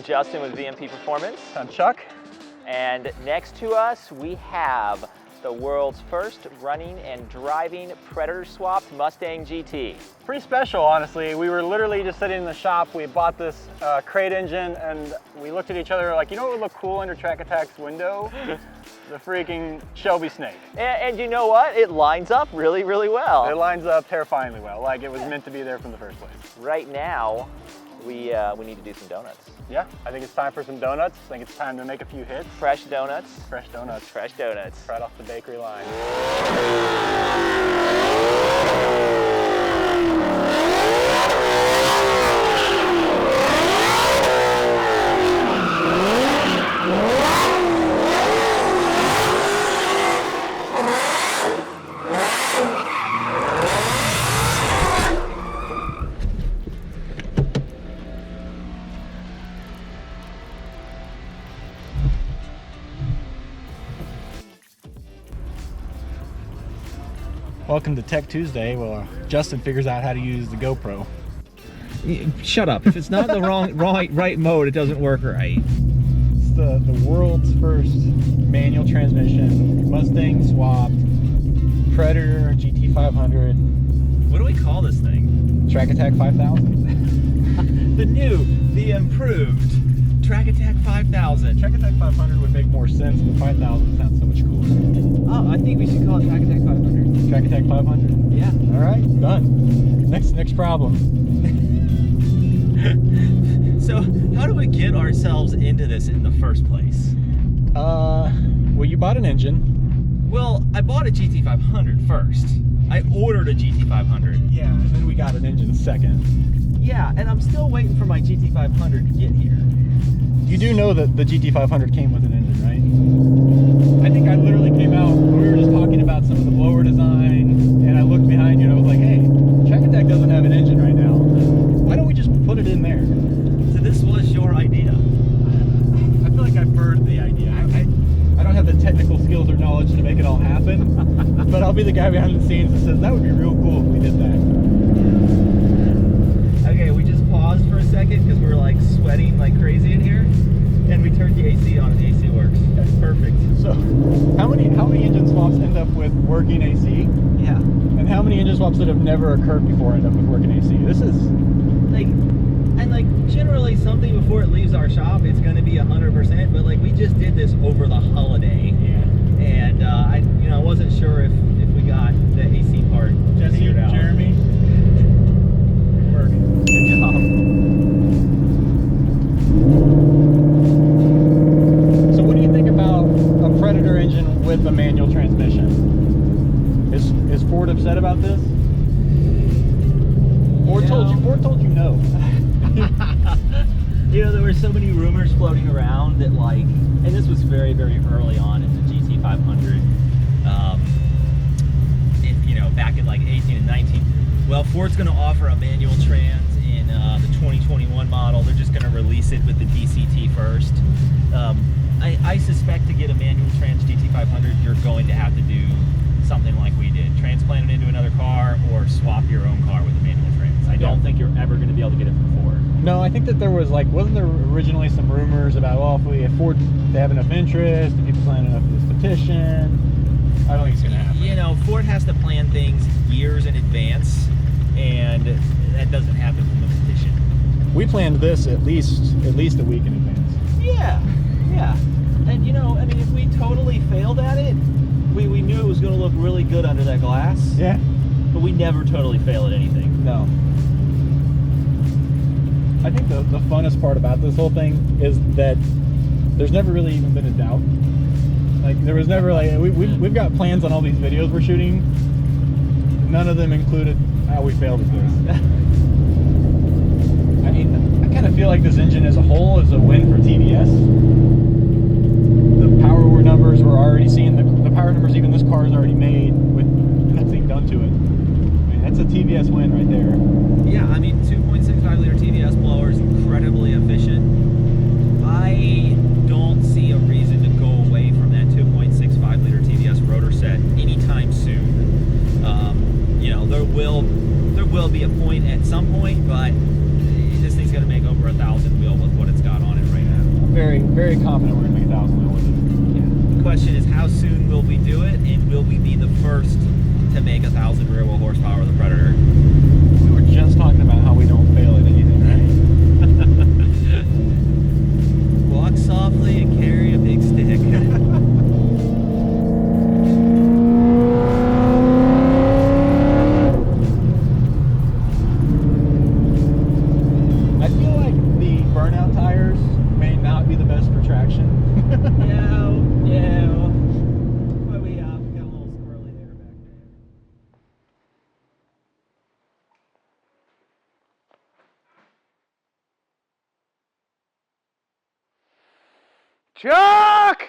I'm Justin with VMP Performance. I'm Chuck. And next to us, we have the world's first running and driving Predator-swapped Mustang GT. Pretty special, honestly. We were literally just sitting in the shop. We bought this crate engine, and we looked at each other like, you know what would look cool under Track Attack's window? The freaking Shelby Snake. And you know what? It lines up really, really well. It lines up terrifyingly well, like it was meant to be there from the first place. Right now, we need to do some donuts. Yeah, I think it's time for some donuts. I think it's time to make a few hits. Fresh donuts. Fresh donuts. Fresh donuts. Right off the bakery line. Welcome to Tech Tuesday. Well, Justin figures out how to use the GoPro. Shut up. If it's not the right mode, it doesn't work right. It's the world's first manual transmission, Mustang swapped, Predator GT500. What do we call this thing? Track Attack 5000. the improved Track Attack 5000. Track Attack 500 would make more sense, but 5000 sounds so much cooler. Oh, I think we should call it Track Attack 500. Track Attack 500? Yeah. All right, done. Next problem. So, how do we get ourselves into this in the first place? Well, you bought an engine. Well, I bought a GT500 first. I ordered a GT500. Yeah, and then we got an engine second. Yeah, and I'm still waiting for my GT500 to get here. You do know that the GT500 came with an engine, right? I think I literally came out, we were just talking about some of the blower design, and I looked behind you and I was like, hey, Track Attack doesn't have an engine right now. Why don't we just put it in there? So this was your idea? I feel like I birthed the idea. I don't have the technical skills or knowledge to make it all happen, but I'll be the guy behind the scenes that says, that would be real cool if we did that. Okay, we just paused for a second because we were like sweating like crazy in here, and we turned the AC on and the AC works. That's perfect. So, how many engine swaps end up with working AC? Yeah. And how many engine swaps that have never occurred before end up with working AC? This is like generally something before it leaves our shop, it's going to be 100%. But like we just did this over the holiday, yeah. And I wasn't sure if we got the AC part figured out. Jeremy. Good job. So what do you think about a Predator engine with a manual transmission? Is Ford upset about this? Ford told you no. You know, there were so many rumors floating around that like, and this was very, very early on in the GT500. Back in like 18 and 19. Well, Ford's going to offer a manual trans in the 2021 model. They're just going to release it with the DCT first. I suspect to get a manual trans GT500, you're going to have to do something like we did. Transplant it into another car or swap your own car with a manual trans. I don't think you're ever going to be able to get it from Ford. No, I think that there was like, wasn't there originally some rumors about, well, if Ford, they have enough interest, if people sign enough for this petition. I don't think it's going to happen. You know, Ford has to plan things years in advance, and that doesn't happen from a petition. We planned this at least a week in advance. Yeah. And you know, I mean, if we totally failed at it, we knew it was going to look really good under that glass. Yeah. But we never totally fail at anything. No. I think the funnest part about this whole thing is that there's never really even been a doubt. Like, there was never like, we've got plans on all these videos we're shooting. None of them included how we failed at this. I mean, I kind of feel like this engine as a whole is a win for TVS. The power numbers we're already seeing, the power numbers even this car has already made with nothing done to it. I mean, that's a TVS win right there. Yeah, I mean, 2.65 liter TVS blower is incredibly efficient. I don't see a reason to go away from that 2.65 liter TVS rotor set anytime soon. You know, there will be a point at some point, but this thing's going to make over 1,000 wheel with what it's got on it right very, very confident we're gonna make 1,000 wheel with it. Yeah. The question is, how soon will we do it, and will we be the first to make 1,000 rear wheel horsepower with a Predator? We were just talking about how we don't fail at anything, right? Walk softly and carry a big stick. I feel like the burnout tires may not be the best for traction. Yeah. But we got a little squirrely there back there. Chuck!